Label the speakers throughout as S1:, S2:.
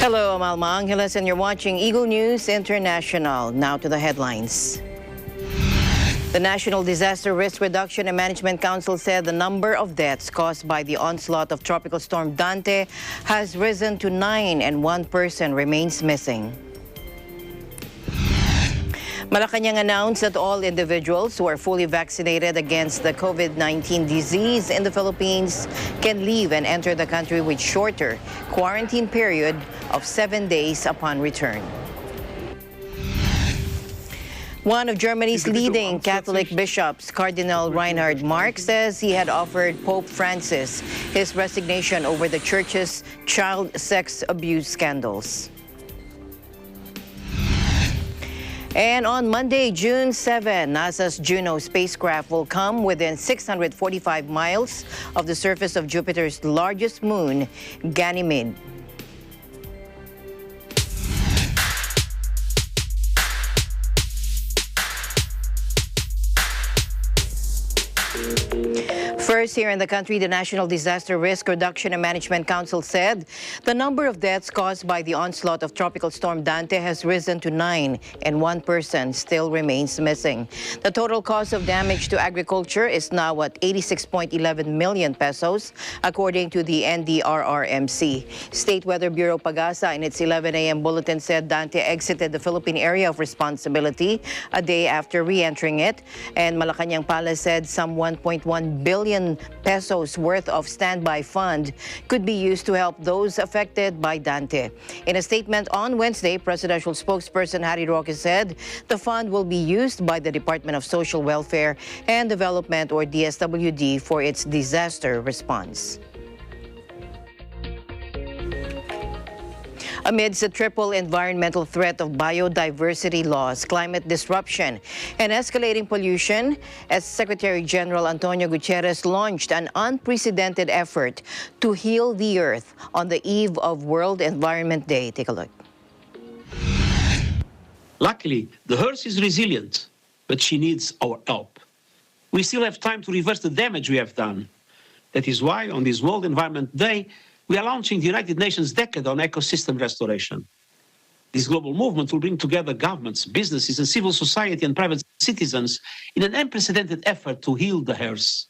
S1: Hello, I'm Alma Angeles, and you're watching Eagle News International. Now to the headlines. The National Disaster Risk Reduction and Management Council said the number of deaths caused by the onslaught of Tropical Storm Dante has risen to 9 and one person remains missing. Malacanang announced that all individuals who are fully vaccinated against the COVID-19 disease in the Philippines can leave and enter the country with shorter quarantine period of 7 days upon return. One of Germany's leading Catholic bishops, Cardinal Reinhard Marx, says he had offered Pope Francis his resignation over the church's child sex abuse scandals. And on Monday, June 7, NASA's Juno spacecraft will come within 645 miles of the surface of Jupiter's largest moon, Ganymede. First, here in the country, the National Disaster Risk Reduction and Management Council said the number of deaths caused by the onslaught of Tropical Storm Dante has risen to 9 and one person still remains missing. The total cost of damage to agriculture is now at 86.11 million pesos, according to the NDRRMC. State Weather Bureau Pagasa in its 11 a.m. bulletin said Dante exited the Philippine area of responsibility a day after re-entering it, and Malacanang Palace said some 1.1 billion pesos worth of standby fund could be used to help those affected by Dante. In a statement on Wednesday, presidential spokesperson Harry Roque said the fund will be used by the Department of Social Welfare and Development, or DSWD, for its disaster response. Amidst the triple environmental threat of biodiversity loss, climate disruption, and escalating pollution, as Secretary General Antonio Gutierrez launched an unprecedented effort to heal the earth on the eve of World Environment Day. Take a look.
S2: Luckily, the earth is resilient, but she needs our help. We still have time to reverse the damage we have done. That is why, on this World Environment Day, we are launching the United Nations Decade on Ecosystem Restoration. This global movement will bring together governments, businesses, and civil society and private citizens in an unprecedented effort to heal the earth.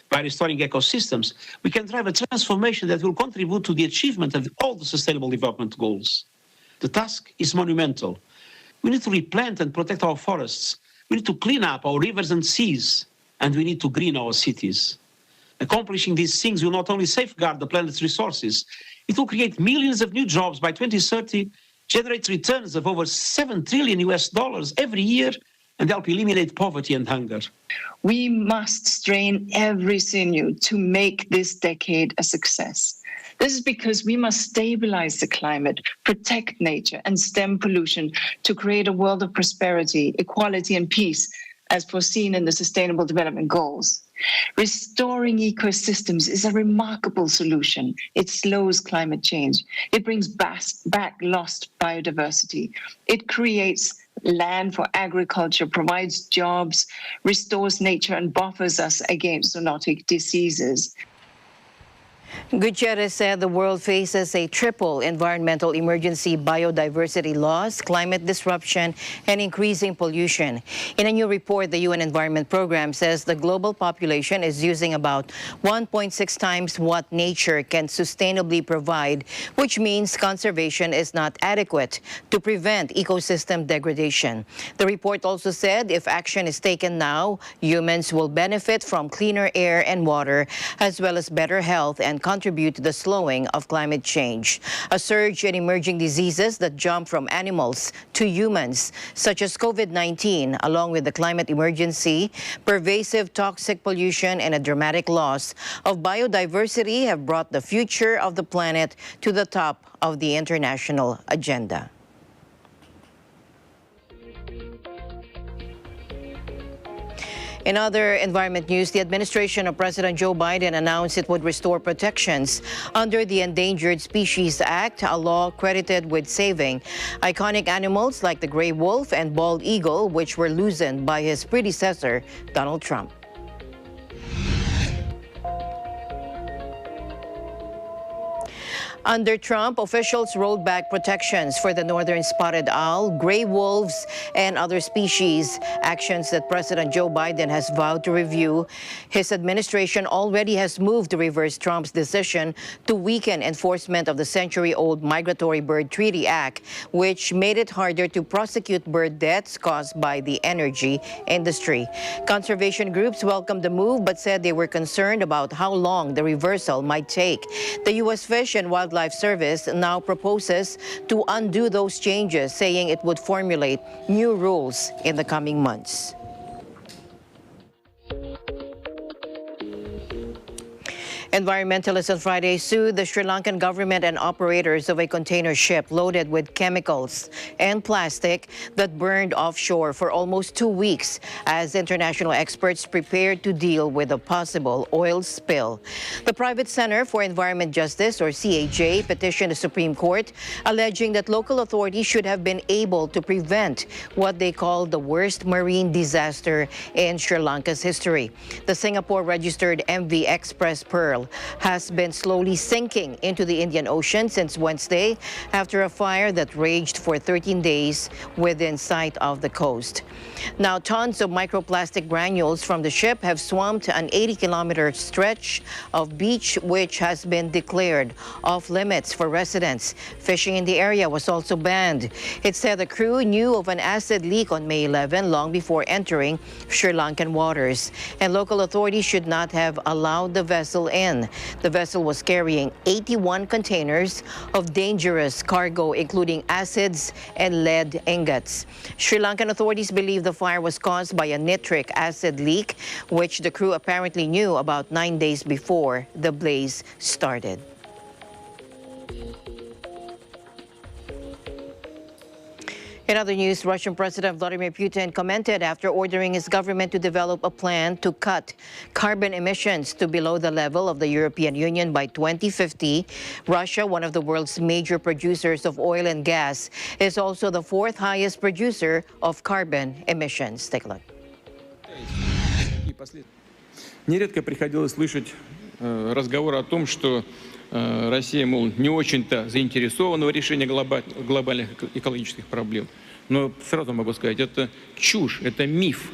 S2: By restoring ecosystems, we can drive a transformation that will contribute to the achievement of all the Sustainable Development Goals. The task is monumental. We need to replant and protect our forests. We need to clean up our rivers and seas, and we need to green our cities. Accomplishing these things will not only safeguard the planet's resources, it will create millions of new jobs by 2030, generate returns of over $7 trillion every year, and help eliminate poverty and hunger.
S3: We must strain every sinew to make this decade a success. This is because we must stabilize the climate, protect nature, and stem pollution to create a world of prosperity, equality, and peace, as foreseen in the Sustainable Development Goals. Restoring ecosystems is a remarkable solution. It slows climate change. It brings back lost biodiversity. It creates land for agriculture, provides jobs, restores nature, and buffers us against zoonotic diseases.
S1: Gutierrez said the world faces a triple environmental emergency: biodiversity loss, climate disruption, and increasing pollution. In a new report, the UN Environment Program says the global population is using about 1.6 times what nature can sustainably provide, which means conservation is not adequate to prevent ecosystem degradation. The report also said if action is taken now, humans will benefit from cleaner air and water, as well as better health, and contribute to the slowing of climate change. A surge in emerging diseases that jump from animals to humans, such as COVID-19, along with the climate emergency, pervasive toxic pollution, and a dramatic loss of biodiversity have brought the future of the planet to the top of the international agenda. In other environment news, the administration of President Joe Biden announced it would restore protections under the Endangered Species Act, a law credited with saving iconic animals like the gray wolf and bald eagle, which were loosened by his predecessor, Donald Trump. Under Trump, officials rolled back protections for the northern spotted owl, gray wolves, and other species, actions that President Joe Biden has vowed to review. His administration already has moved to reverse Trump's decision to weaken enforcement of the century-old Migratory Bird Treaty Act, which made it harder to prosecute bird deaths caused by the energy industry. Conservation groups welcomed the move but said they were concerned about how long the reversal might take. The U.S. Fish and Wildlife Service now proposes to undo those changes, saying it would formulate new rules in the coming months. Environmentalists on Friday sued the Sri Lankan government and operators of a container ship loaded with chemicals and plastic that burned offshore for almost 2 weeks as international experts prepared to deal with a possible oil spill. The Private Center for Environment Justice, or CAJ, petitioned the Supreme Court, alleging that local authorities should have been able to prevent what they called the worst marine disaster in Sri Lanka's history. The Singapore-registered MV Express Pearl has been slowly sinking into the Indian Ocean since Wednesday after a fire that raged for 13 days within sight of the coast. Now, tons of microplastic granules from the ship have swamped an 80-kilometer stretch of beach, which has been declared off limits for residents. Fishing in the area was also banned. It said the crew knew of an acid leak on May 11, long before entering Sri Lankan waters, and local authorities should not have allowed the vessel in. The vessel was carrying 81 containers of dangerous cargo, including acids and lead ingots. Sri Lankan authorities believe the fire was caused by a nitric acid leak, which the crew apparently knew about 9 days before the blaze started. In other news, Russian President Vladimir Putin commented after ordering his government to develop a plan to cut carbon emissions to below the level of the European Union by 2050. Russia, one of the world's major producers of oil and gas, is also the fourth highest producer of carbon emissions. Take a look.
S4: Нередко приходилось слышать разговоры о том, что Россия, мол, не очень-то заинтересована в решении глобальных экологических проблем. Но сразу могу сказать, это чушь, это миф.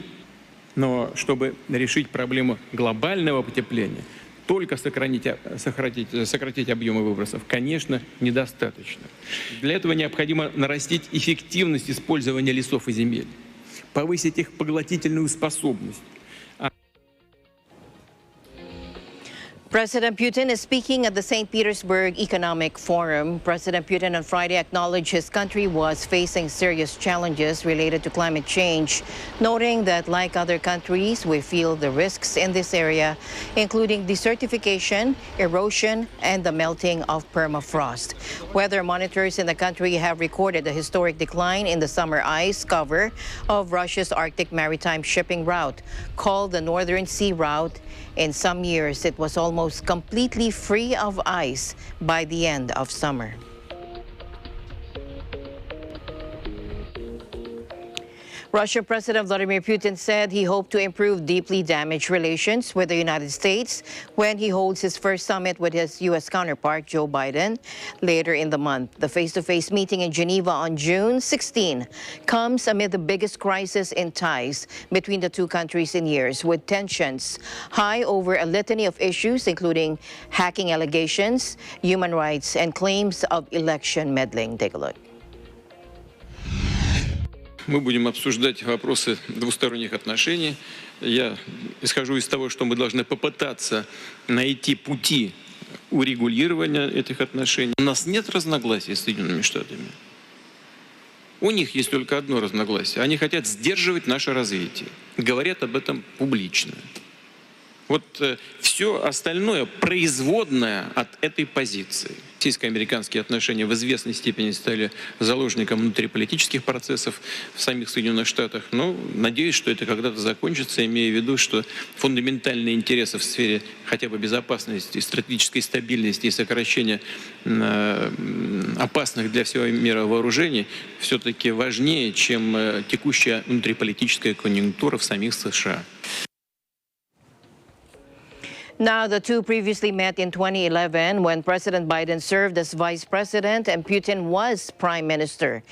S4: Но чтобы решить проблему глобального потепления, только сократить объемы выбросов, конечно, недостаточно. Для этого необходимо нарастить эффективность использования лесов и земель, повысить их поглотительную способность.
S1: President Putin is speaking at the St. Petersburg Economic Forum. President Putin on Friday acknowledged his country was facing serious challenges related to climate change, noting that, like other countries, we feel the risks in this area, including desertification, erosion, and the melting of permafrost. Weather monitors in the country have recorded a historic decline in the summer ice cover of Russia's Arctic maritime shipping route, called the Northern Sea Route. In some years, it was almost completely free of ice by the end of summer. Russian President Vladimir Putin said he hoped to improve deeply damaged relations with the United States when he holds his first summit with his U.S. counterpart, Joe Biden, later in the month. The face-to-face meeting in Geneva on June 16 comes amid the biggest crisis in ties between the two countries in years, with tensions high over a litany of issues, including hacking allegations, human rights, and claims of election meddling. Take a look.
S4: Мы будем обсуждать вопросы двусторонних отношений. Я исхожу из того, что мы должны попытаться найти пути урегулирования этих отношений. У нас нет разногласий с Соединенными Штатами. У них есть только одно разногласие. Они хотят сдерживать наше развитие. Говорят об этом публично. Вот все остальное производное от этой позиции. Российско-американские отношения в известной степени стали заложником внутриполитических процессов в самих Соединенных Штатах. Но надеюсь, что это когда-то закончится, имея в виду, что фундаментальные интересы в сфере хотя бы безопасности, стратегической стабильности и сокращения опасных для всего мира вооружений все-таки важнее, чем текущая внутриполитическая конъюнктура в самих США.
S1: Now, the two previously met in 2011 when President Biden served as vice president and Putin was prime minister.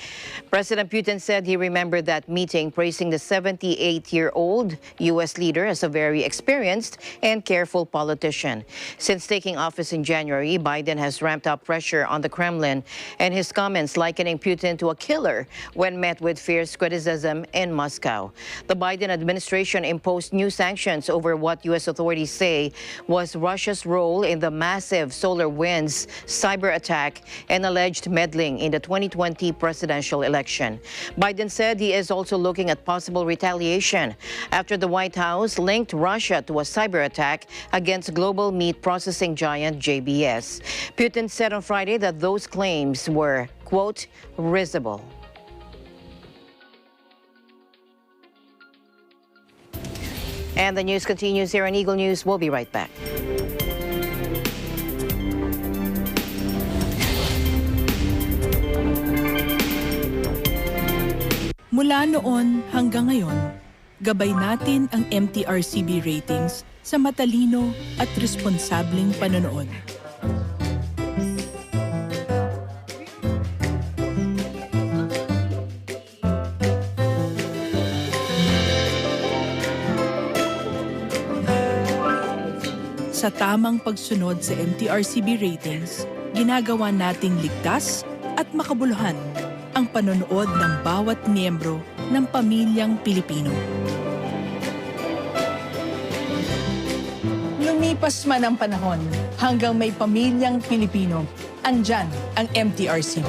S1: President Putin said he remembered that meeting, praising the 78-year-old U.S. leader as a very experienced and careful politician. Since taking office in January, Biden has ramped up pressure on the Kremlin and his comments likening Putin to a killer when met with fierce criticism in Moscow. The Biden administration imposed new sanctions over what U.S. authorities say was Russia's role in the massive SolarWinds cyber attack and alleged meddling in the 2020 presidential election. Biden said he is also looking at possible retaliation after the White House linked Russia to a cyber attack against global meat processing giant JBS. Putin said on Friday that those claims were, quote, risible. And the news continues here on Eagle News. We'll be right back.
S5: Mula noon hanggang ngayon, gabay natin ang MTRCB ratings sa matalino at responsableng panonood. Sa tamang pagsunod sa MTRCB ratings, ginagawa nating ligtas at makabuluhan ang panonood ng bawat miyembro ng pamilyang Pilipino. Lumipas man ang panahon, hanggang may pamilyang Pilipino, andyan ang MTRCB.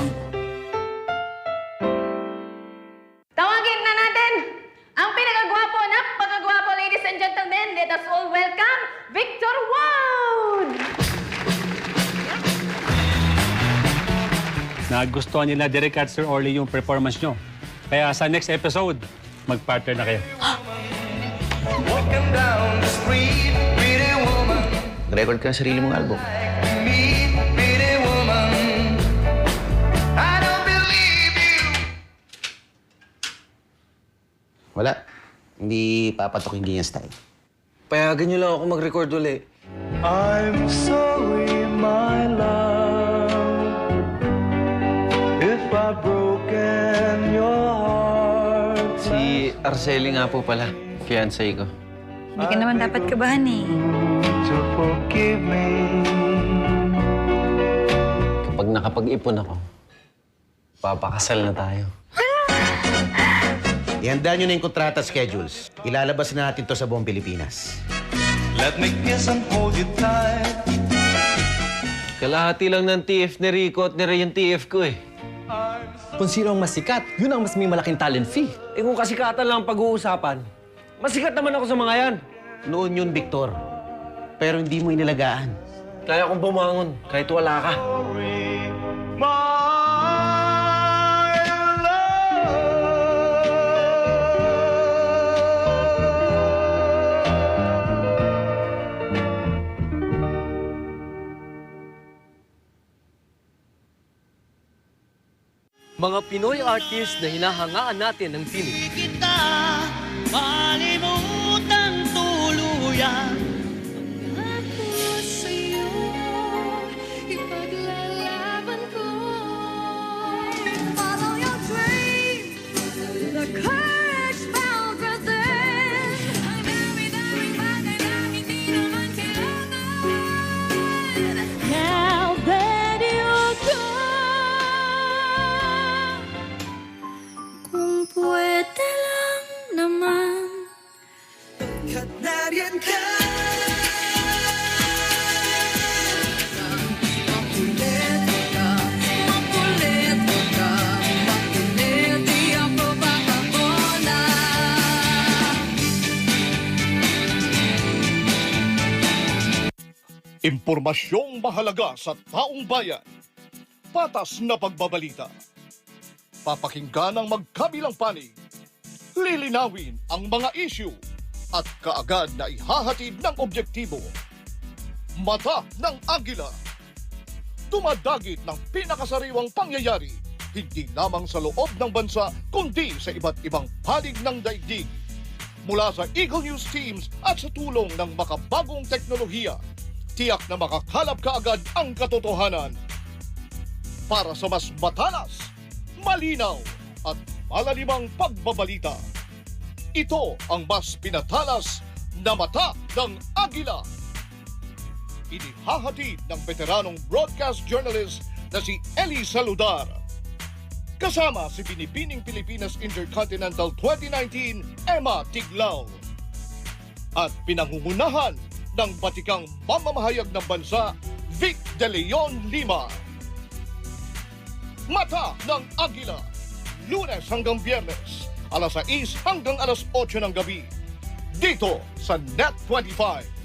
S6: Tawagin na natin ang pinakagwapo, napakagwapo, ladies and gentlemen. Let us all welcome Victor Wood!
S7: Nagustuhan nila Direk at Sir Orly yung performance nyo. Kaya sa next episode, mag-partner na kayo.
S8: Record ka ang sarili mong album. Wala. Hindi papatok yung ganyan style.
S9: Payagan niyo lang ako mag-record uli.
S10: I'm sorry, my love, if I've broken your heart.
S9: Si Arceli nga po pala, fiancé ko.
S11: Hindi ka naman dapat kabahan eh.
S10: To forgive me.
S9: Kapag nakapag-ipon ako, papakasal na tayo.
S8: Ihanda nyo na yung kontrata schedules. Ilalabas na natin to sa buong Pilipinas.
S10: Let me kiss and hold you tight.
S9: Kalahati lang ng TF ni Rico at ni Ray yung TF ko eh.
S12: Kung sino ang mas sikat, yun ang mas may malaking talent fee.
S9: Eh kung kasikatan lang ang pag-uusapan, masikat naman ako sa mga yan.
S8: Noon yun, Victor. Pero hindi mo inilagaan.
S9: Kaya kong bumangon kahit wala ka.
S12: Mga Pinoy artists na hinahangaan natin ng tinig.
S10: Kita malimutang tuluyan.
S11: Ako sa'yo, ipaglalaban ko. Follow your dream, the courage found within. Ang dami-daming bagay na hindi naman kailangan. Now that you're gone, kung pwede lang naman,
S10: Kat nariyan ka. Makulit ka, makulit ka, makulit, di ako makakona.
S13: Impormasyong mahalaga sa taong bayan. Patas na pagbabalita. Papakinggan ang magkabilang panig. Lilinawin ang mga issue at kaagad na ihahatid ng objektibo. Mata ng Agila. Dumadagit ng pinakasariwang pangyayari, hindi lamang sa loob ng bansa, kundi sa iba't ibang panig ng daigdig. Mula sa Eagle News teams at sa tulong ng makabagong teknolohiya, tiyak na makakalap ka agad ang katotohanan. Para sa mas matalas, malinaw at malalimang pagbabalita, ito ang mas pinatalas na Mata ng Agila. Inihahatid ng veteranong broadcast journalist na si Eli Saludar. Kasama si Binibining Pilipinas Intercontinental 2019, Emma Tiglao. At pinangungunahan ng batikang mamamahayag ng bansa, Vic De Leon Lima. Mata ng Agila, Lunes hanggang Biyernes, alas 6 hanggang alas 8 ng gabi, dito sa Net25.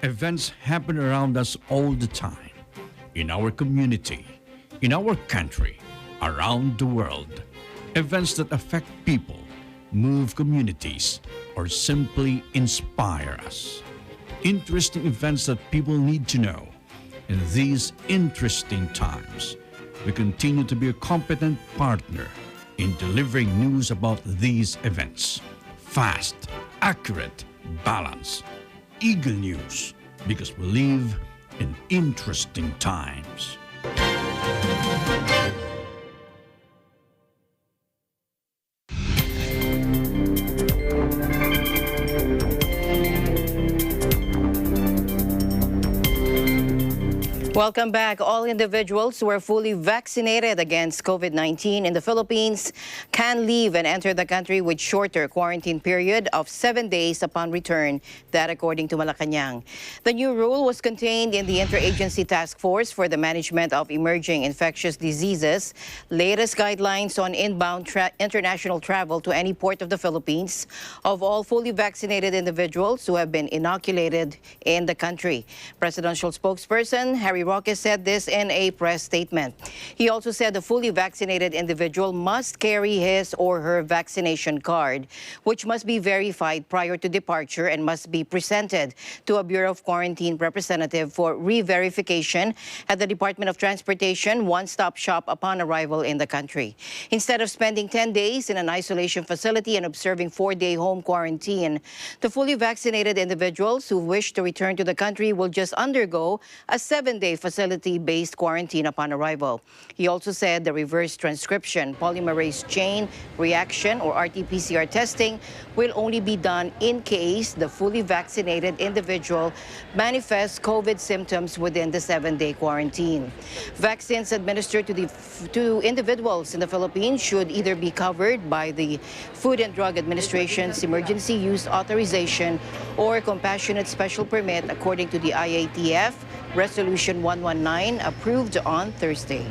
S14: Events happen around us all the time, in our community, in our country, around the world. Events that affect people, move communities, or simply inspire us. Interesting events that people need to know. In these interesting times, we continue to be a competent partner in delivering news about these events. Fast, accurate, balanced. Eagle News, because we live in interesting times.
S1: Welcome back. All individuals who are fully vaccinated against COVID-19 in the Philippines can leave and enter the country with shorter quarantine period of 7 days upon return. That according to Malacanang. The new rule was contained in the Interagency Task Force for the Management of Emerging Infectious Diseases latest guidelines on inbound international travel to any port of the Philippines of all fully vaccinated individuals who have been inoculated in the country. Presidential spokesperson Harry Roque said this in a press statement. He also said the fully vaccinated individual must carry his or her vaccination card, which must be verified prior to departure and must be presented to a Bureau of Quarantine representative for re-verification at the Department of Transportation one-stop shop upon arrival in the country. Instead of spending 10 days in an isolation facility and observing 4-day home quarantine, the fully vaccinated individuals who wish to return to the country will just undergo a 7-day facility-based quarantine upon arrival. He also said the reverse transcription polymerase chain reaction or RT-PCR testing will only be done in case the fully vaccinated individual manifests COVID symptoms within the 7-day quarantine. Vaccines administered to individuals in the Philippines should either be covered by the Food and Drug Administration's emergency use authorization or compassionate special permit according to the IATF Resolution 119 approved on Thursday.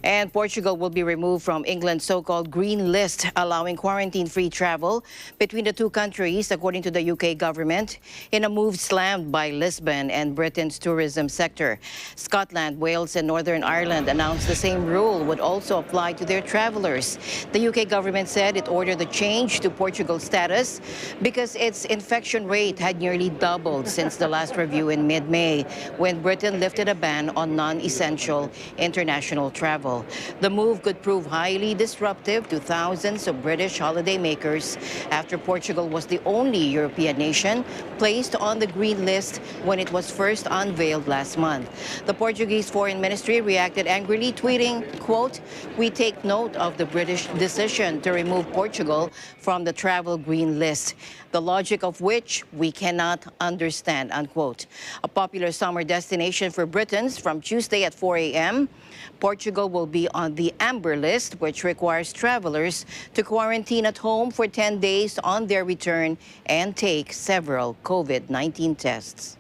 S1: And Portugal will be removed from England's so-called green list, allowing quarantine-free travel between the two countries, according to the UK government, in a move slammed by Lisbon and Britain's tourism sector. Scotland, Wales, and Northern Ireland announced the same rule would also apply to their travelers. The UK government said it ordered the change to Portugal's status because its infection rate had nearly doubled since the last review in mid-May, when Britain lifted a ban on non-essential international travel. The move could prove highly disruptive to thousands of British holidaymakers after Portugal was the only European nation placed on the green list when it was first unveiled last month. The Portuguese Foreign Ministry reacted angrily, tweeting, quote, "We take note of the British decision to remove Portugal from the travel green list, the logic of which we cannot understand," unquote. A popular summer destination for Britons from Tuesday at 4 a.m., Portugal will be on the amber list, which requires travelers to quarantine at home for 10 days on their return and take several COVID-19 tests.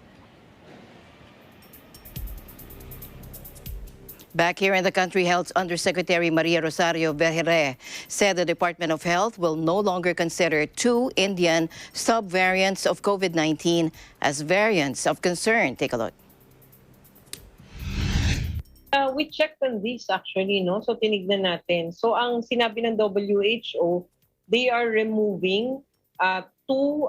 S1: Back here in the country, Health Undersecretary Maria Rosario Vergere said the Department of Health will no longer consider 2 Indian subvariants of COVID-19 as variants of concern. Take a look.
S15: We checked on this actually, no? So tinignan natin. So ang sinabi ng WHO, they are removing 2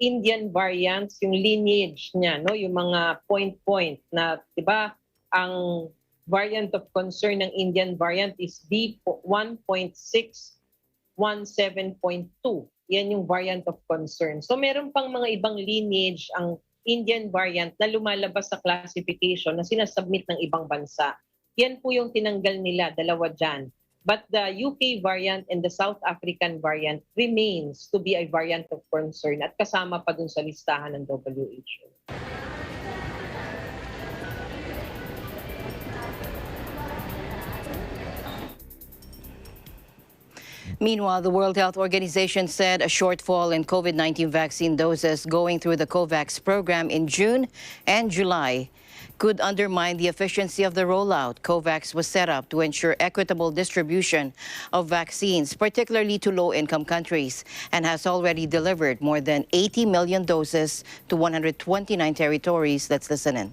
S15: Indian variants, yung lineage niya, no? Yung mga point na, 'di ba? Ang variant of concern ng Indian variant is B1.617.2. Yan yung variant of concern. So meron pang mga ibang lineage ang Indian variant na lumalabas sa classification na sinasubmit ng ibang bansa. Yan po yung tinanggal nila, dalawa dyan. But the UK variant and the South African variant remains to be a variant of concern at kasama pa dun sa listahan ng WHO.
S1: Meanwhile, the World Health Organization said a shortfall in COVID-19 vaccine doses going through the COVAX program in June and July could undermine the efficiency of the rollout. COVAX was set up to ensure equitable distribution of vaccines, particularly to low-income countries, and has already delivered more than 80 million doses to 129 territories. Let's listen in.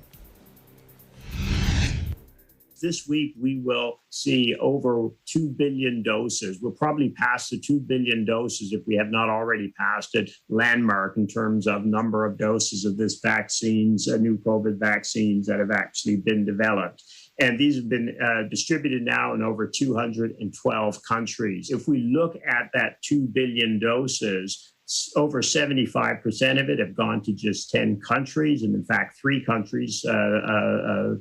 S16: This week, we will see over 2 billion doses. We'll probably pass the 2 billion doses if we have not already passed it, landmark in terms of number of doses of this vaccines, new COVID vaccines that have actually been developed. And these have been distributed now in over 212 countries. If we look at that 2 billion doses, over 75% of it have gone to just 10 countries. And in fact, 3 countries,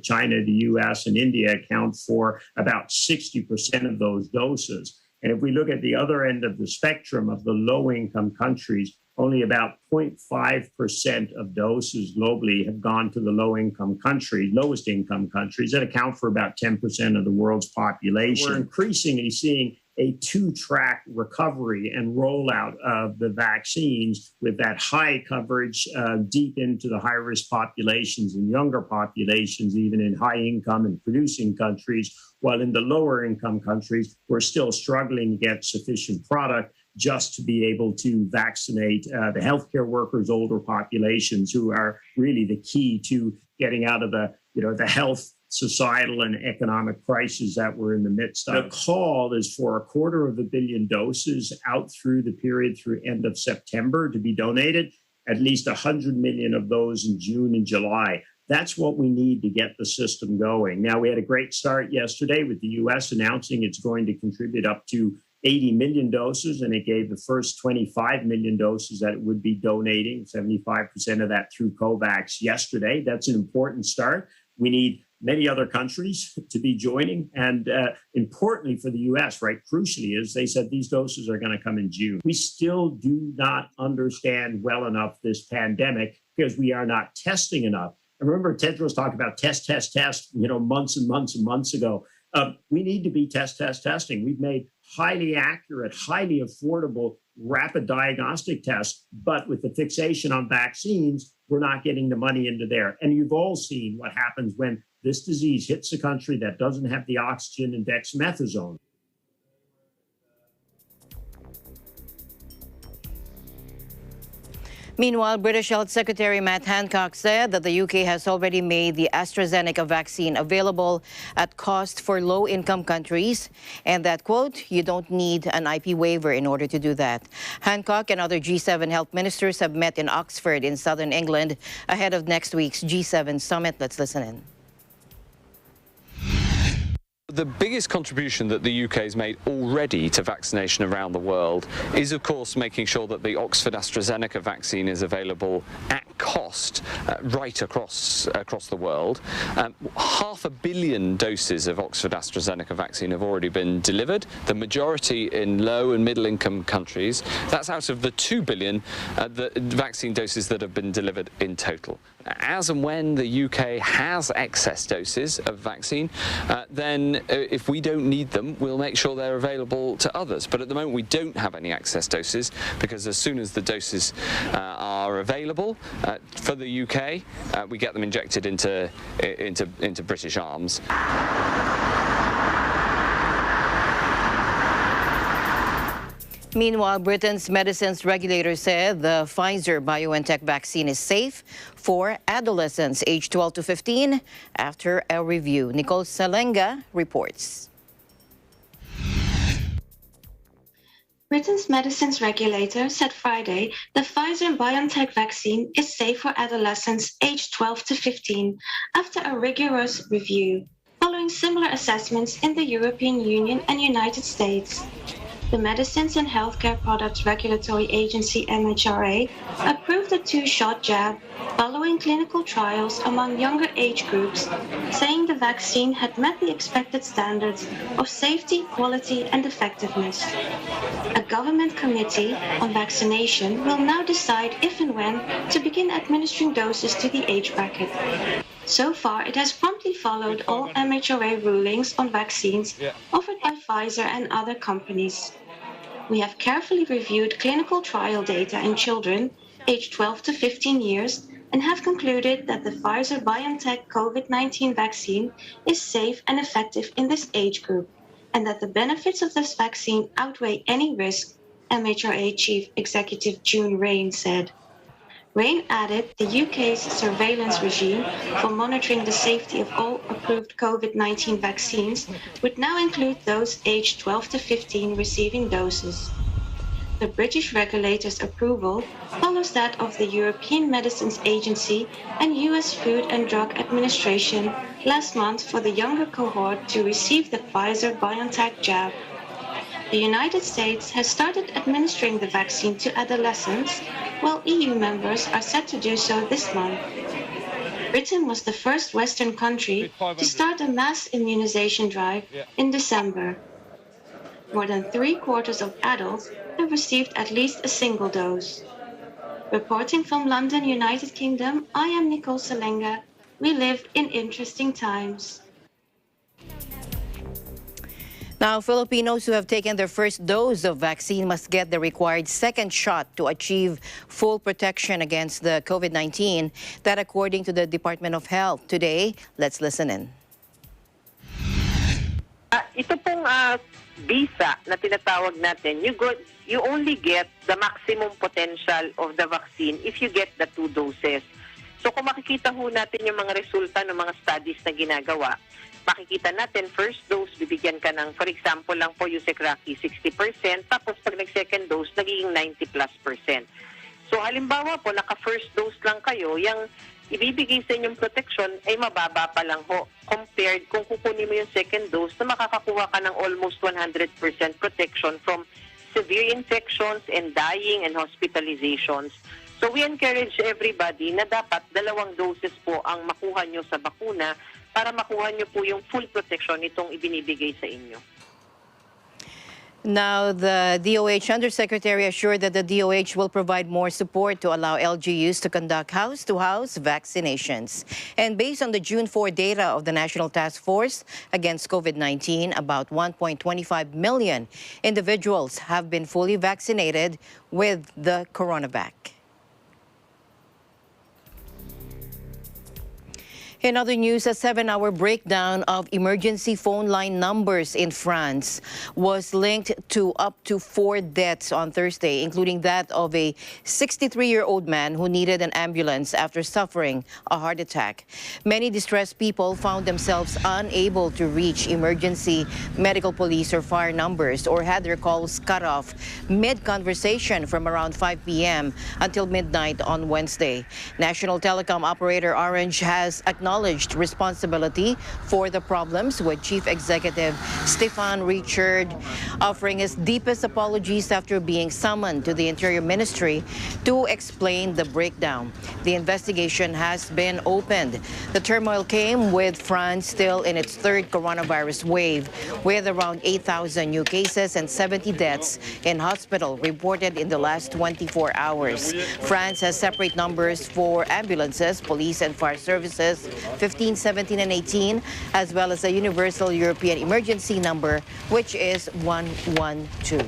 S16: China, the US, and India, account for about 60% of those doses. And if we look at the other end of the spectrum of the low-income countries, only about 0.5% of doses globally have gone to the low-income countries, lowest income countries, that account for about 10% of the world's population. We're increasingly seeing a 2-track recovery and rollout of the vaccines with that high coverage deep into the high-risk populations and younger populations, even in high-income and producing countries, while in the lower-income countries, we're still struggling to get sufficient product just to be able to vaccinate the healthcare workers, older populations, who are really the key to getting out of the health, societal, and economic crisis that we're in the midst of. The call is for 250 million doses out through the period through end of September to be donated, at least 100 million of those in June and July. That's what we need to get the system going. Now, we had a great start yesterday with the U.S. announcing it's going to contribute up to 80 million doses, and it gave the first 25 million doses that it would be donating, 75% of that through COVAX yesterday. That's an important start. We need many other countries to be joining. And importantly for the U.S., right, crucially, is they said these doses are going to come in June. We still do not understand well enough this pandemic because we are not testing enough. I remember Tedros talked about test, months and months and months ago. We need to be testing. We've made highly accurate, highly affordable, rapid diagnostic tests, but with the fixation on vaccines, we're not getting the money into there. And you've all seen what happens when this disease hits a country that doesn't have the oxygen and dexamethasone.
S1: Meanwhile, British Health Secretary Matt Hancock said that the UK has already made the AstraZeneca vaccine available at cost for low-income countries, and that, quote, you don't need an IP waiver in order to do that. Hancock and other G7 health ministers have met in Oxford in southern England ahead of next week's G7 summit. Let's listen in.
S17: The biggest contribution that the UK has made already to vaccination around the world is, of course, making sure that the Oxford AstraZeneca vaccine is available at cost right across the world. 500 million doses of Oxford AstraZeneca vaccine have already been delivered, the majority in low and middle income countries. That's out of the 2 billion the vaccine doses that have been delivered in total. As and when the UK has excess doses of vaccine, then if we don't need them, we'll make sure they're available to others. But at the moment, we don't have any excess doses, because as soon as the doses are available for the UK, we get them injected into British arms.
S1: Meanwhile, Britain's medicines regulator said the Pfizer-BioNTech vaccine is safe for adolescents aged 12 to 15 after a review. Nicole Salenga reports.
S18: Britain's medicines regulator said Friday the Pfizer-BioNTech vaccine is safe for adolescents aged 12 to 15 after a rigorous review, following similar assessments in the European Union and United States. The Medicines and Healthcare Products Regulatory Agency, MHRA, approved the two-shot jab following clinical trials among younger age groups, saying the vaccine had met the expected standards of safety, quality, and effectiveness. A government committee on vaccination will now decide if and when to begin administering doses to the age bracket. So far, it has promptly followed all MHRA rulings on vaccines offered by Pfizer and other companies. We have carefully reviewed clinical trial data in children aged 12 to 15 years and have concluded that the Pfizer-BioNTech COVID-19 vaccine is safe and effective in this age group, and that the benefits of this vaccine outweigh any risk, MHRA Chief Executive Juno said. Rain added the UK's surveillance regime for monitoring the safety of all approved COVID-19 vaccines would now include those aged 12 to 15 receiving doses. The British regulator's approval follows that of the European Medicines Agency and US Food and Drug Administration last month for the younger cohort to receive the Pfizer-BioNTech jab. The United States has started administering the vaccine to adolescents, while EU members are set to do so this month. Britain was the first Western country to start a mass immunization drive in December. More than 3/4 of adults have received at least a single dose. Reporting from London, United Kingdom, I am Nicole Salenga. We live in interesting times.
S1: Now, Filipinos who have taken their first dose of vaccine must get the required second shot to achieve full protection against the COVID-19. That according to the Department of Health. Today, let's listen in.
S19: Ito pong visa na tinatawag natin, you only get the maximum potential of the vaccine if you get the 2 doses. So kung makikita ho natin yung mga resulta ng mga studies na ginagawa, makikita natin, first dose, bibigyan ka ng, for example lang po, yung Secraki, 60%, tapos pag nag-second dose, nagiging 90+%. So halimbawa po, naka-first dose lang kayo, yung ibibigay sa inyong protection ay mababa pa lang ho, compared kung kukunin mo yung second dose na makakakuha ka ng almost 100% protection from severe infections and dying and hospitalizations. So we encourage everybody na dapat 2 doses po ang makuha nyo sa bakuna para makuha nyo po yung full protection itong ibinibigay sa inyo.
S1: Now, the DOH Undersecretary assured that the DOH will provide more support to allow LGUs to conduct house-to-house vaccinations. And based on the June 4 data of the National Task Force against COVID-19, about 1.25 million individuals have been fully vaccinated with the CoronaVac. In other news, a 7-hour breakdown of emergency phone line numbers in France was linked to up to 4 deaths on Thursday, including that of a 63-year-old man who needed an ambulance after suffering a heart attack. Many distressed people found themselves unable to reach emergency medical, police, or fire numbers, or had their calls cut off mid-conversation from around 5 p.m. until midnight on Wednesday. National telecom operator Orange has acknowledged responsibility for the problems, with Chief Executive Stefan Richard offering his deepest apologies after being summoned to the Interior Ministry to explain the breakdown. The investigation has been opened. The turmoil came with France still in its 3rd coronavirus wave, with around 8,000 new cases and 70 deaths in hospital reported in the last 24 hours. France has separate numbers for ambulances, police, and fire services, 15, 17, and 18, as well as a universal European emergency number, which is 112.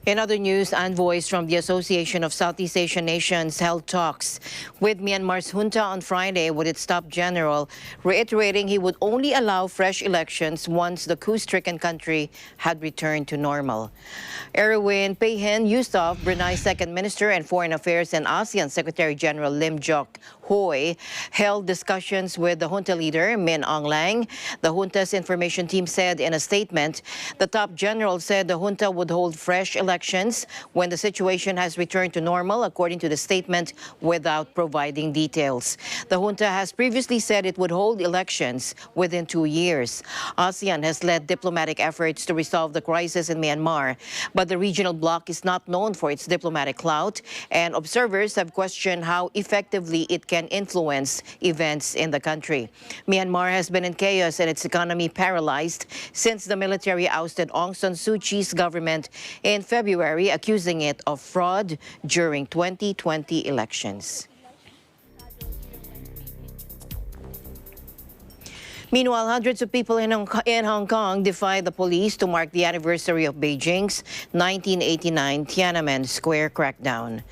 S1: In other news, envoys from the Association of Southeast Asian Nations held talks with Myanmar's junta on Friday with its top general, reiterating he would only allow fresh elections once the coup-stricken country had returned to normal. Erwin Peihin Yusof, Brunei's second minister and Foreign Affairs and ASEAN Secretary General Lim Jock Hoi, held discussions with the junta leader, Min Aung Hlaing. The junta's information team said in a statement, the top general said the junta would hold fresh elections when the situation has returned to normal, according to the statement, without providing details. The junta has previously said it would hold elections within 2 years. ASEAN has led diplomatic efforts to resolve the crisis in Myanmar, but the regional bloc is not known for its diplomatic clout, and observers have questioned how effectively it can influence events in the country. Myanmar has been in chaos and its economy paralyzed since the military ousted Aung San Suu Kyi's government in February, accusing it of fraud during 2020 elections. Meanwhile, hundreds of people in Hong Kong defied the police to mark the anniversary of Beijing's 1989 Tiananmen Square crackdown.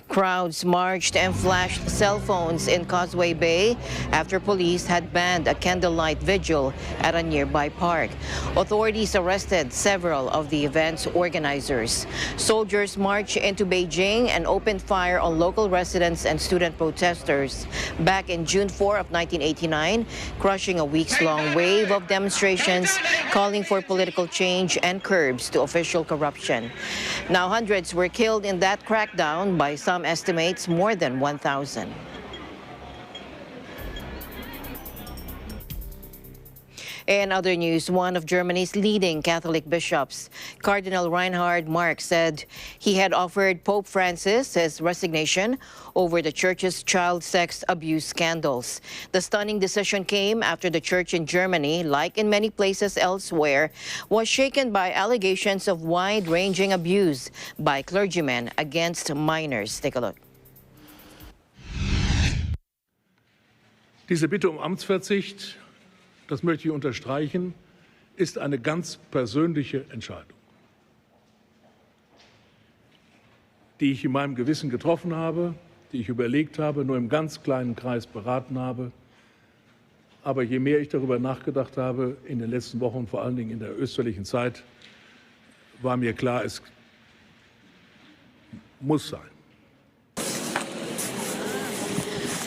S1: Crowds marched and flashed cell phones in Causeway Bay after police had banned a candlelight vigil at a nearby park. Authorities arrested several of the event's organizers. Soldiers marched into Beijing and opened fire on local residents and student protesters back in June 4 of 1989, crushing a weeks-long wave of demonstrations calling for political change and curbs to official corruption. Now, hundreds were killed in that crackdown, by some estimates more than 1,000. In other news, one of Germany's leading Catholic bishops, Cardinal Reinhard Marx, said he had offered Pope Francis his resignation over the church's child sex abuse scandals. The stunning decision came after the church in Germany, like in many places elsewhere, was shaken by allegations of wide-ranging abuse by clergymen against minors. Take a look.
S20: Diese Bitte Amtsverzicht, das möchte ich unterstreichen, ist eine ganz persönliche Entscheidung, die ich in meinem Gewissen getroffen habe, die ich überlegt habe, nur im ganz kleinen Kreis beraten habe. Aber je mehr ich darüber nachgedacht habe in den letzten Wochen, vor allen Dingen in der österlichen Zeit, war mir klar, es muss sein.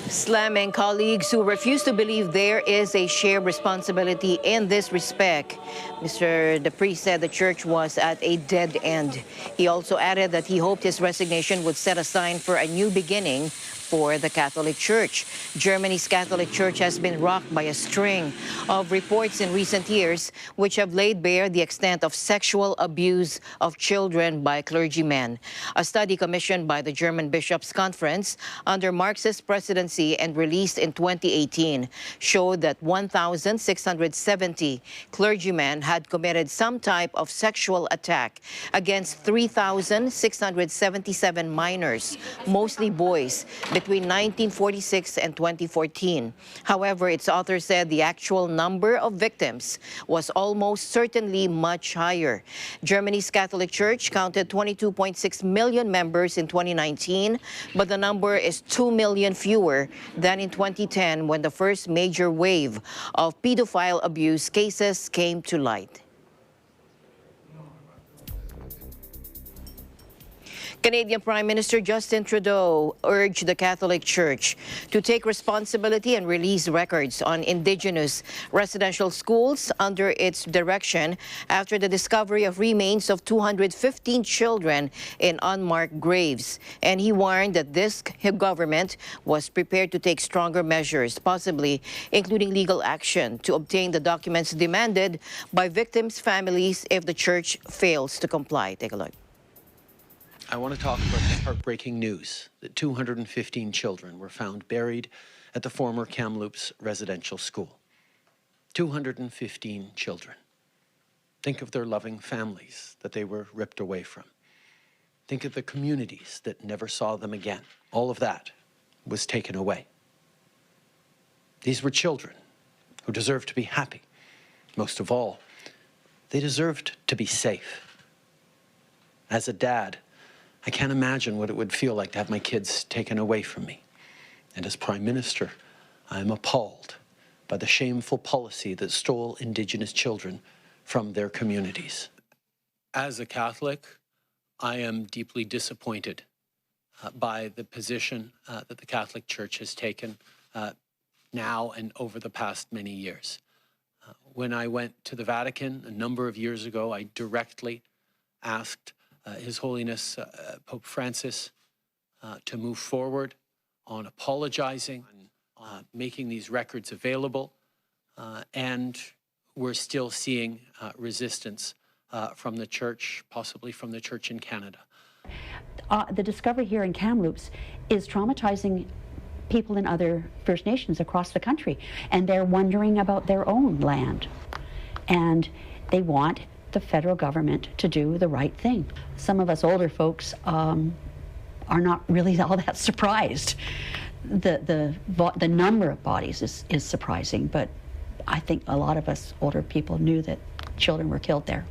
S1: Slamming colleagues who refuse to believe there is a shared responsibility in this respect. Mr. the priest said the church was at a dead end. He also added that he hoped his resignation would set a sign for a new beginning for the Catholic Church. Germany's Catholic Church has been rocked by a string of reports in recent years which have laid bare the extent of sexual abuse of children by clergymen. A study commissioned by the German Bishops' Conference under Marx's presidency and released in 2018 showed that 1,670 clergymen had committed some type of sexual attack against 3,677 minors, mostly boys, between 1946 and 2014. However, its author said the actual number of victims was almost certainly much higher. Germany's Catholic Church counted 22.6 million members in 2019, but the number is 2 million fewer than in 2010 when the first major wave of pedophile abuse cases came to light. Canadian Prime Minister Justin Trudeau urged the Catholic Church to take responsibility and release records on Indigenous residential schools under its direction after the discovery of remains of 215 children in unmarked graves. And he warned that this government was prepared to take stronger measures, possibly including legal action, to obtain the documents demanded by victims' families if the church fails to comply. Take a look.
S21: I want to talk about the heartbreaking news that 215 children were found buried at the former Kamloops residential school. 215 children. Think of their loving families that they were ripped away from. Think of the communities that never saw them again. All of that was taken away. These were children who deserved to be happy. Most of all, they deserved to be safe. As a dad, I can't imagine what it would feel like to have my kids taken away from me. And as Prime Minister, I am appalled by the shameful policy that stole Indigenous children from their communities. As a Catholic, I am deeply disappointed by the position that the Catholic Church has taken now and over the past many years. When I went to the Vatican a number of years ago, I directly asked His Holiness Pope Francis to move forward on apologizing, making these records available, and we're still seeing resistance from the church, possibly from the church in Canada.
S2: The discovery here in Kamloops is traumatizing people in other First Nations across the country, and they're wondering about their own land. And they want the federal government to do the right thing. Some of us older folks are not really all that surprised. The number of bodies is surprising, but I think a lot of us older people knew that children were killed there.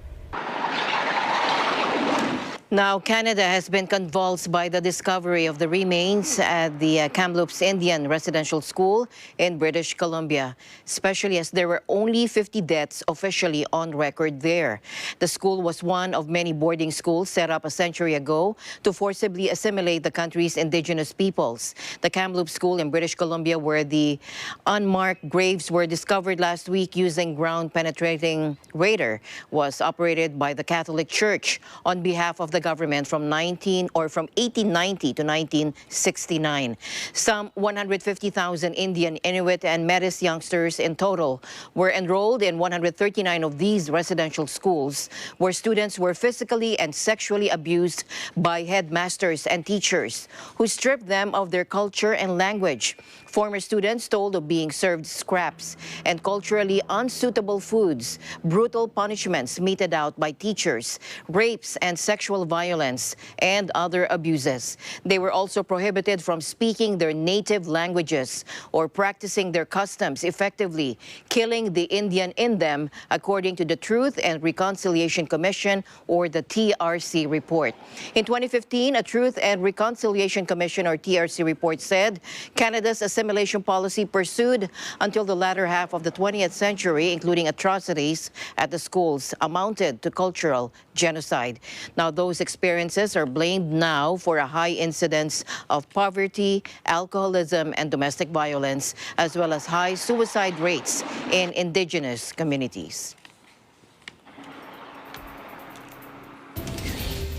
S1: Now, Canada has been convulsed by the discovery of the remains at the Kamloops Indian Residential School in British Columbia, especially as there were only 50 deaths officially on record there. The school was one of many boarding schools set up a century ago to forcibly assimilate the country's Indigenous peoples. The Kamloops School in British Columbia, where the unmarked graves were discovered last week using ground-penetrating radar, was operated by the Catholic Church on behalf of the government from 1890 to 1969. Some 150,000 Indian, Inuit, and Metis youngsters in total were enrolled in 139 of these residential schools, where students were physically and sexually abused by headmasters and teachers who stripped them of their culture and language. Former students told of being served scraps and culturally unsuitable foods, brutal punishments meted out by teachers, rapes and sexual violence, and other abuses. They were also prohibited from speaking their native languages or practicing their customs effectively, killing the Indian in them, according to the Truth and Reconciliation Commission, or the TRC report. In 2015, a Truth and Reconciliation Commission, or TRC report, said Canada's assimilation policy pursued until the latter half of the 20th century, including atrocities at the schools, amounted to cultural genocide. Now, those experiences are blamed now for a high incidence of poverty, alcoholism, and domestic violence, as well as high suicide rates in Indigenous communities.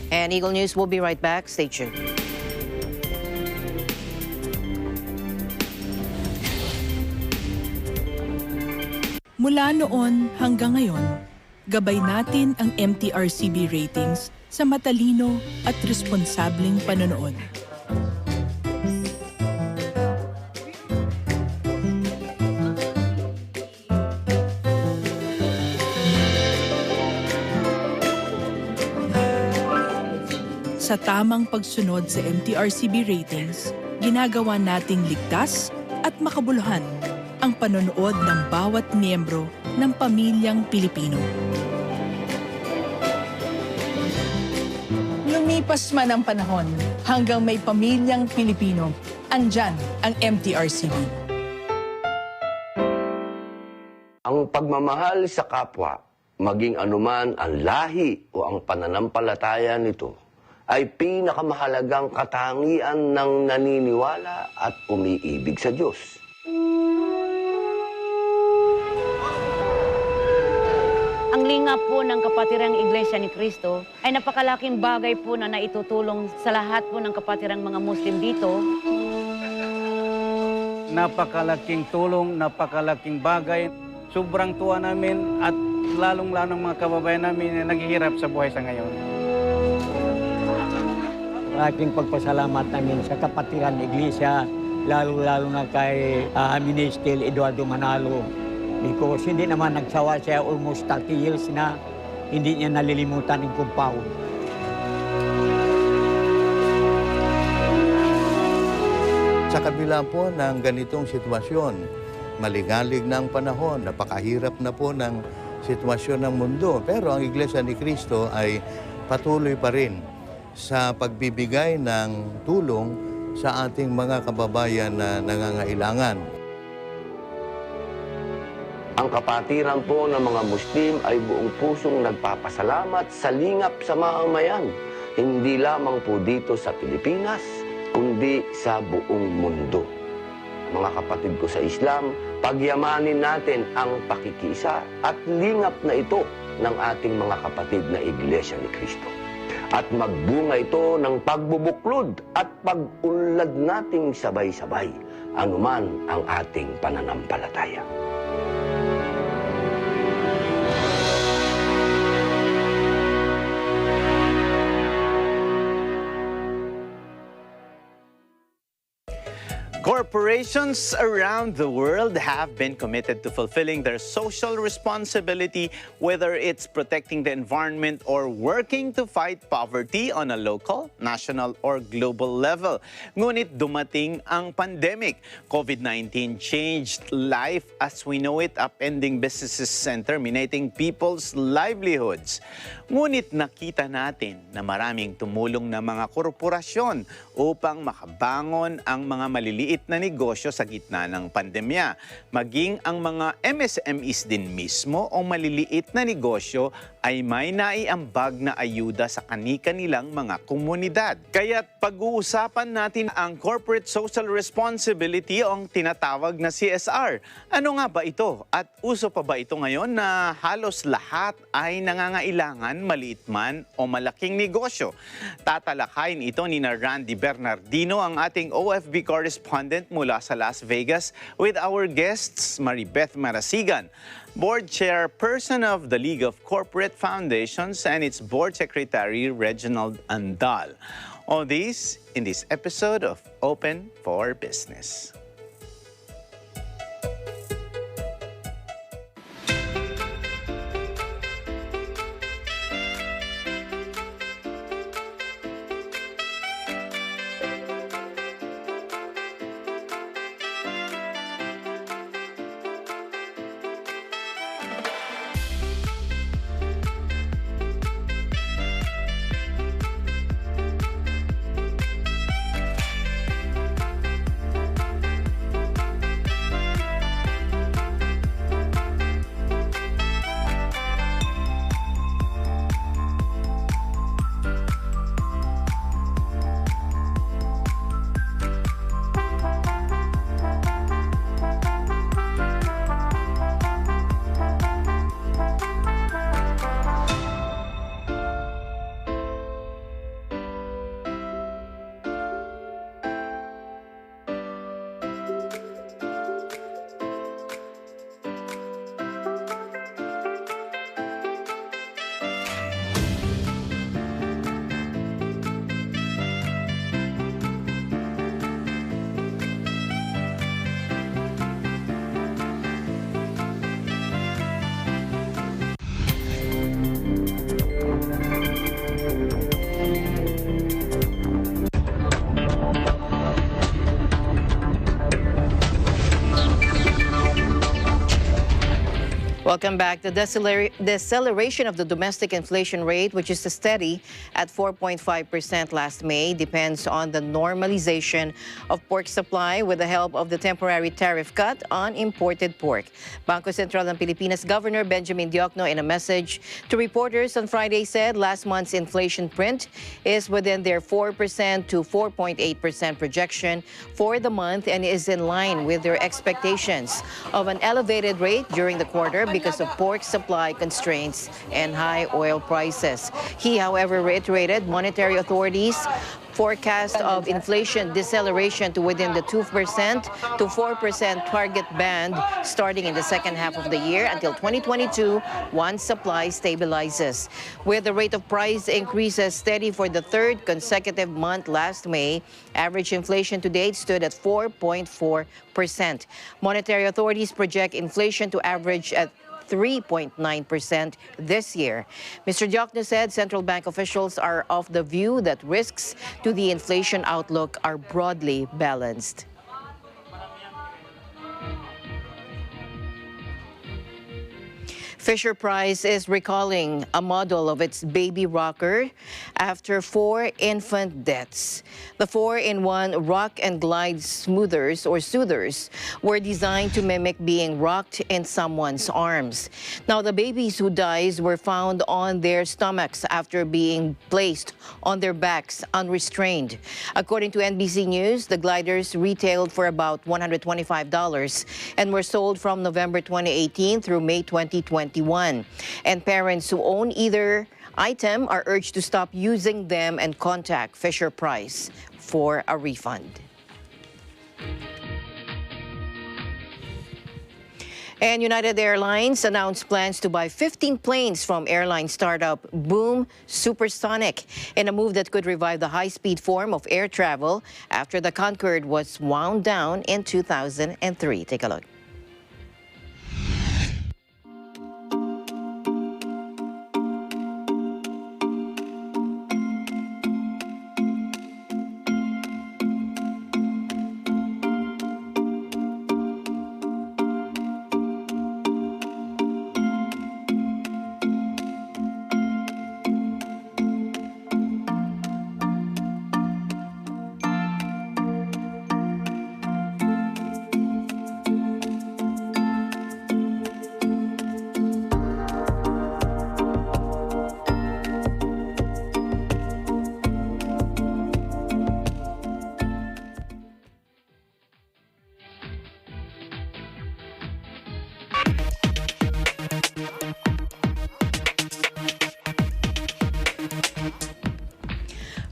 S1: And Eagle News will be right back. Stay tuned.
S5: Mula noon hanggang ngayon, gabay natin ang MTRCB ratings sa matalino at responsableng panonood. Sa tamang pagsunod sa MTRCB ratings, ginagawa nating ligtas at makabuluhan ang panonood ng bawat miyembro ng pamilyang Pilipino. Lumipas man ang panahon, hanggang may pamilyang Pilipino, andyan ang MTRCB.
S22: Ang pagmamahal sa kapwa, maging anuman ang lahi o ang pananampalataya nito, ay pinakamahalagang katangian ng naniniwala at umiibig sa Diyos.
S23: Ang lingap po ng Kapatirang Iglesia ni Cristo ay napakalaking bagay po na naitutulong sa lahat po ng kapatirang mga Muslim dito.
S24: Napakalaking tulong, napakalaking bagay. Sobrang tuwa namin at lalong-lalong mga kababayan namin na naghihirap sa buhay sa ngayon.
S25: Aking pagpasalamat namin sa Kapatiran Iglesia, lalo-lalo na kay Minister Eduardo Manalo. Because hindi naman nagsawa siya almost 30 years na hindi niya nalilimutan yung compound.
S26: Sa kabila po ng ganitong sitwasyon, maligalig na ang panahon, napakahirap na po ng sitwasyon ng mundo. Pero ang Iglesia ni Cristo ay patuloy pa rin sa pagbibigay ng tulong sa ating mga kababayan na nangangailangan.
S22: Ang kapatiran po ng mga Muslim ay buong pusong nagpapasalamat sa lingap sa mamamayan, hindi lamang po dito sa Pilipinas, kundi sa buong mundo. Mga kapatid ko sa Islam, pagyamanin natin ang pakikisa at lingap na ito ng ating mga kapatid na Iglesia ni Cristo. At magbunga ito ng pagbubuklod at pag-unlad nating sabay-sabay, anuman ang ating pananampalataya.
S3: Corporations around the world have been committed to fulfilling their social responsibility, whether it's protecting the environment or working to fight poverty on a local, national, or global level. Ngunit dumating ang pandemic. COVID-19 changed life as we know it, upending businesses and terminating people's livelihoods. Ngunit nakita natin na maraming tumulong na mga korporasyon upang makabangon ang mga maliliit na negosyo sa gitna ng pandemya. Maging ang mga MSMEs din mismo o maliliit na negosyo ay may naiambag na ayuda sa kani-kanilang mga komunidad. Kaya't pag-uusapan natin ang Corporate Social Responsibility o ang tinatawag na CSR. Ano nga ba ito? At uso pa ba ito ngayon na halos lahat ay nangangailangan, maliit man o malaking negosyo? Tatalakayin ito ni Randy Bernardino, ang ating OFB correspondent mula sa Las Vegas, with our guests Maribeth Marasigan, Board Chairperson of the League of Corporate Foundations, and its Board Secretary Reginald Andal. All these in this episode of Open for Business.
S1: Welcome back. The deceleration of the domestic inflation rate, which is steady at 4.5% last May, depends on the normalization of pork supply with the help of the temporary tariff cut on imported pork. Bangko Sentral ng Pilipinas Governor Benjamin Diokno, in a message to reporters on Friday, said last month's inflation print is within their 4% to 4.8% projection for the month and is in line with their expectations of an elevated rate during the quarter because of pork supply constraints and high oil prices. He, however, reiterated monetary authorities' forecast of inflation deceleration to within the 2% to 4% target band starting in the second half of the year until 2022 once supply stabilizes. With the rate of price increases steady for the third consecutive month last May, average inflation to date stood at 4.4%. Monetary authorities project inflation to average at 3.9% this year. Mr. Diokno said central bank officials are of the view that risks to the inflation outlook are broadly balanced. FisherPrice is recalling a model of its baby rocker after 4 infant deaths. The 4-in-1 rock and glide smoothers or soothers were designed to mimic being rocked in someone's arms. Now, the babies who died were found on their stomachs after being placed on their backs unrestrained. According to NBC News, the gliders retailed for about $125 and were sold from November 2018 through May 2021. And parents who own either item are urged to stop using them and contact FisherPrice for a refund. And United Airlines announced plans to buy 15 planes from airline startup Boom Supersonic in a move that could revive the high-speed form of air travel after the Concorde was wound down in 2003. Take a look.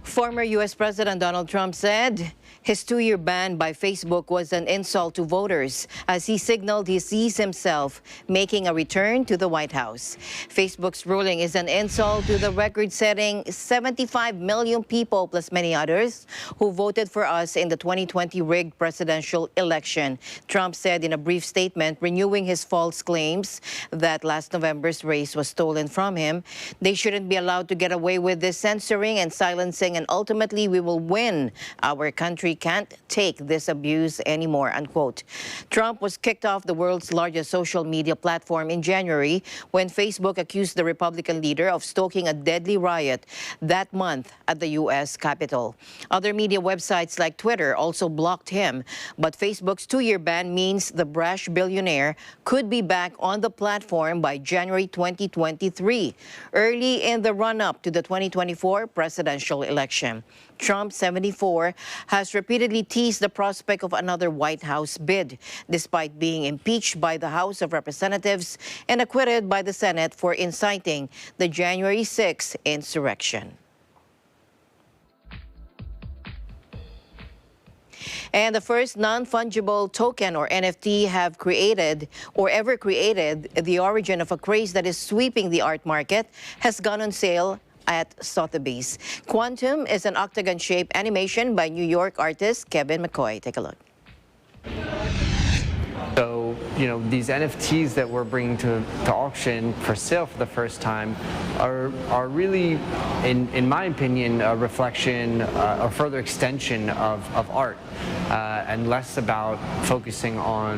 S1: Former U.S. President Donald Trump said his 2-year ban by Facebook was an insult to voters as he signaled he sees himself making a return to the White House. Facebook's ruling is an insult to the record-setting 75 million people, plus many others, who voted for us in the 2020 rigged presidential election. Trump said in a brief statement, renewing his false claims that last November's race was stolen from him. They shouldn't be allowed to get away with this censoring and silencing, and ultimately we will win. Our country can't take this abuse anymore, unquote. Trump was kicked off the world's largest social media platform in January when Facebook accused the Republican leader of stoking a deadly riot that month at the U.S. Capitol. Other media websites like Twitter also blocked him, but Facebook's 2-year ban means the brash billionaire could be back on the platform by January 2023, early in the run-up to the 2024 presidential election. Trump, 74, has repeatedly teased the prospect of another White House bid, despite being impeached by the House of Representatives and acquitted by the Senate for inciting the January 6 insurrection. And the first non-fungible token, or NFT, have created or ever created, the origin of a craze that is sweeping the art market, has gone on sale at Sotheby's. Quantum is an octagon-shaped animation by New York artist Kevin McCoy. Take a look.
S4: So, these NFTs that we're bringing to auction for sale for the first time are really, in my opinion, a reflection or further extension of art, and less about focusing on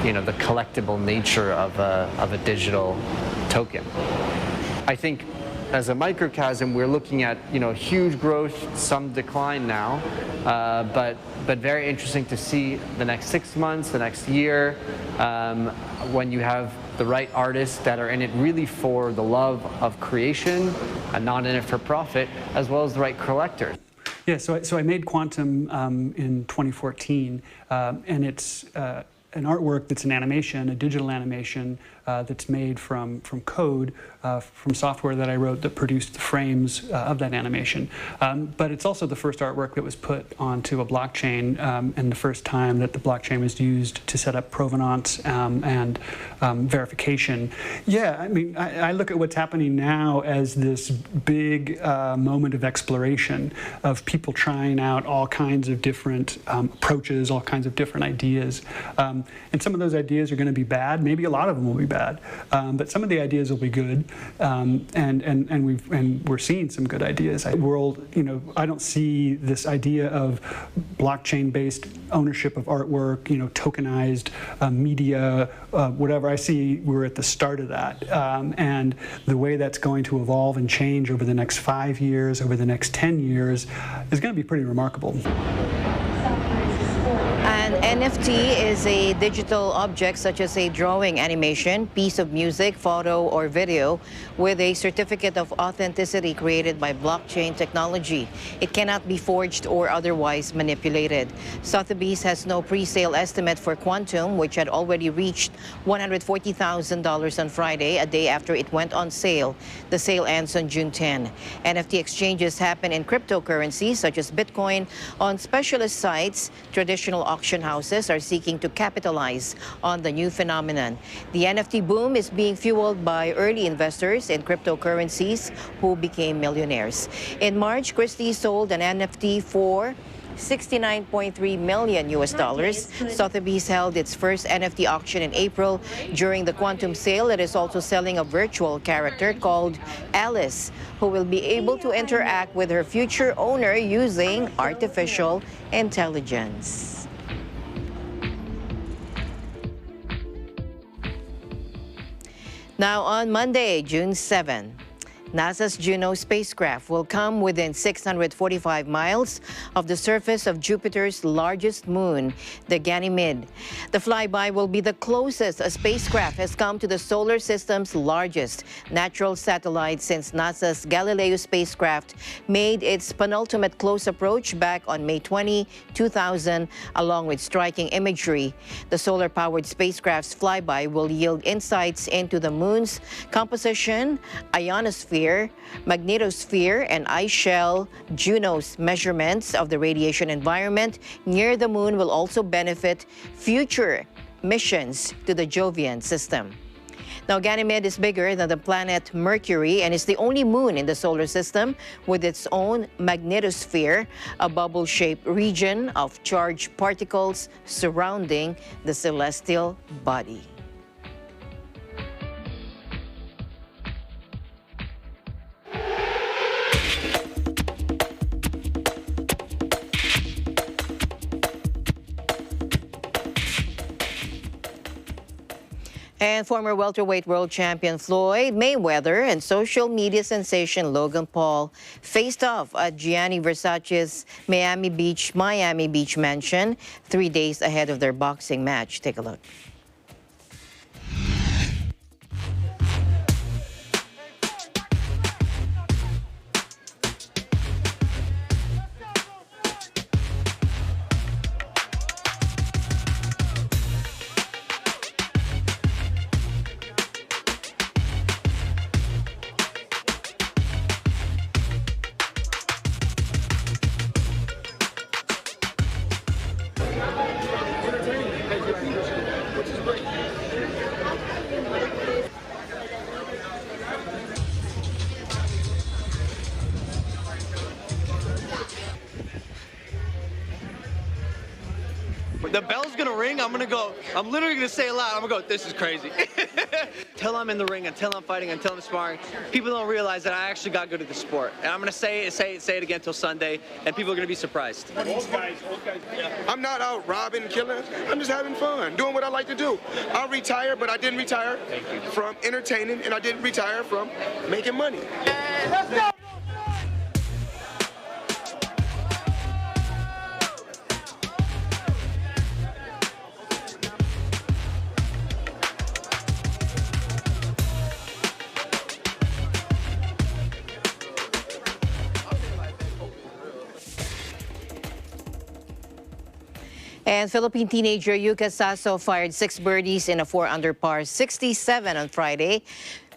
S4: the collectible nature of a digital token. I think as a microcosm, we're looking at huge growth, some decline now, but very interesting to see the next 6 months, the next year, when you have the right artists that are in it really for the love of creation and not in it for profit, as well as the right collectors.
S6: Yeah, so I made Quantum in 2014, and it's an artwork that's an animation, a digital animation that's made from code, from software that I wrote that produced the frames of that animation. But it's also the first artwork that was put onto a blockchain, and the first time that the blockchain was used to set up provenance and verification. Yeah, I mean, I look at what's happening now as this big moment of exploration of people trying out all kinds of different approaches, all kinds of different ideas. And some of those ideas are going to be bad. Maybe a lot of them will be bad. bad. But some of the ideas will be good, and we're seeing some good ideas. I don't see this idea of blockchain-based ownership of artwork, tokenized media, whatever. I see we're at the start of that, and the way that's going to evolve and change over the next 5 years, over the next 10 years, is going to be pretty remarkable.
S1: An NFT is a digital object such as a drawing, animation, piece of music, photo, or video with a certificate of authenticity created by blockchain technology. It cannot be forged or otherwise manipulated. Sotheby's has no pre-sale estimate for Quantum, which had already reached $140,000 on Friday, a day after it went on sale. The sale ends on June 10. NFT exchanges happen in cryptocurrencies such as Bitcoin on specialist sites. Traditional auction houses are seeking to capitalize on the new phenomenon. The NFT boom is being fueled by early investors in cryptocurrencies who became millionaires. In March, Christie sold an NFT for $69.3 million. Sotheby's held its first NFT auction in April. During the Quantum sale, it is also selling a virtual character called Alice, who will be able to interact with her future owner using artificial intelligence. Now on Monday, June 7, NASA's Juno spacecraft will come within 645 miles of the surface of Jupiter's largest moon, the Ganymede. The flyby will be the closest a spacecraft has come to the solar system's largest natural satellite since NASA's Galileo spacecraft made its penultimate close approach back on May 20, 2000, along with striking imagery. The solar-powered spacecraft's flyby will yield insights into the moon's composition, ionosphere, magnetosphere, and ice shell. Juno's measurements of the radiation environment near the moon will also benefit future missions to the Jovian system. Now, Ganymede is bigger than the planet Mercury and is the only moon in the solar system with its own magnetosphere, a bubble-shaped region of charged particles surrounding the celestial body. And former welterweight world champion Floyd Mayweather and social media sensation Logan Paul faced off at Gianni Versace's Miami Beach mansion 3 days ahead of their boxing match. Take a look.
S7: The bell's gonna ring, I'm literally gonna say it loud, I'm gonna go, this is crazy. Until I'm in the ring, until I'm fighting, until I'm sparring, people don't realize that I actually got good at the sport. And I'm gonna say it again till Sunday, and people are gonna be surprised.
S8: I'm not out robbing, killing, I'm just having fun, doing what I like to do. I'll retire, but I didn't retire from entertaining, and I didn't retire from making money. Let's go! And Philippine teenager Yuka Sasso fired 6 birdies in a 4-under par 67 on Friday.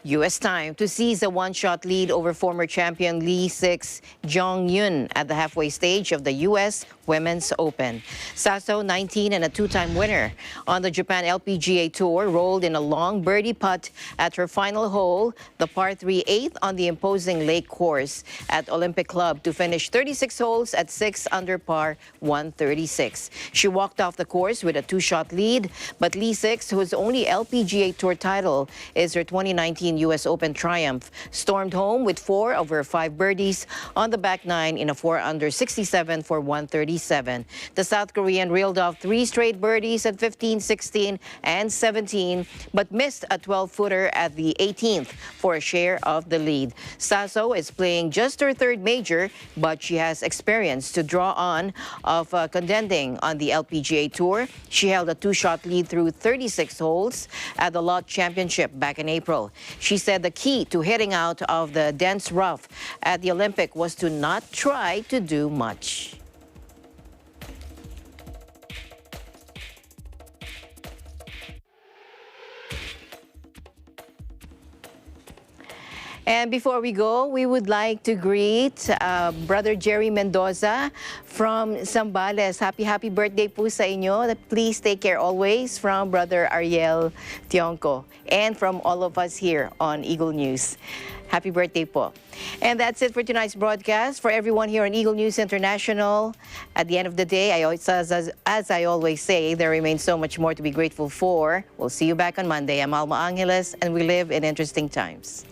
S1: U.S. time to seize a one-shot lead over former champion Lee 6 Jong-yun at the halfway stage of the U.S. Women's Open. Saso, 19 and a two-time winner on the Japan LPGA Tour, rolled in a long birdie putt at her final hole, the par 3 8th on the imposing lake course at Olympic Club, to finish 36 holes at 6 under par 136. She walked off the course with a two-shot lead, but Lee 6, whose only LPGA Tour title is her 2019 U.S. Open triumph, stormed home with 4 of her 5 birdies on the back nine in a 4 under 67 for 137. The South Korean reeled off 3 straight birdies at 15, 16, and 17, but missed a 12-footer at the 18th for a share of the lead. Saso is playing just her 3rd major, but she has experience to draw on of contending on the LPGA Tour. She held a 2-shot lead through 36 holes at the Lot Championship back in April. She said the key to hitting out of the dense rough at the Olympic was to not try to do much. And before we go, we would like to greet Brother Jerry Mendoza from Zambales. Happy birthday po sa inyo. Please take care always, from Brother Ariel Tionco and from all of us here on Eagle News. Happy birthday po. And that's it for tonight's broadcast. For everyone here on Eagle News International, at the end of the day, as I always say, there remains so much more to be grateful for. We'll see you back on Monday. I'm Alma Angeles, and we live in interesting times.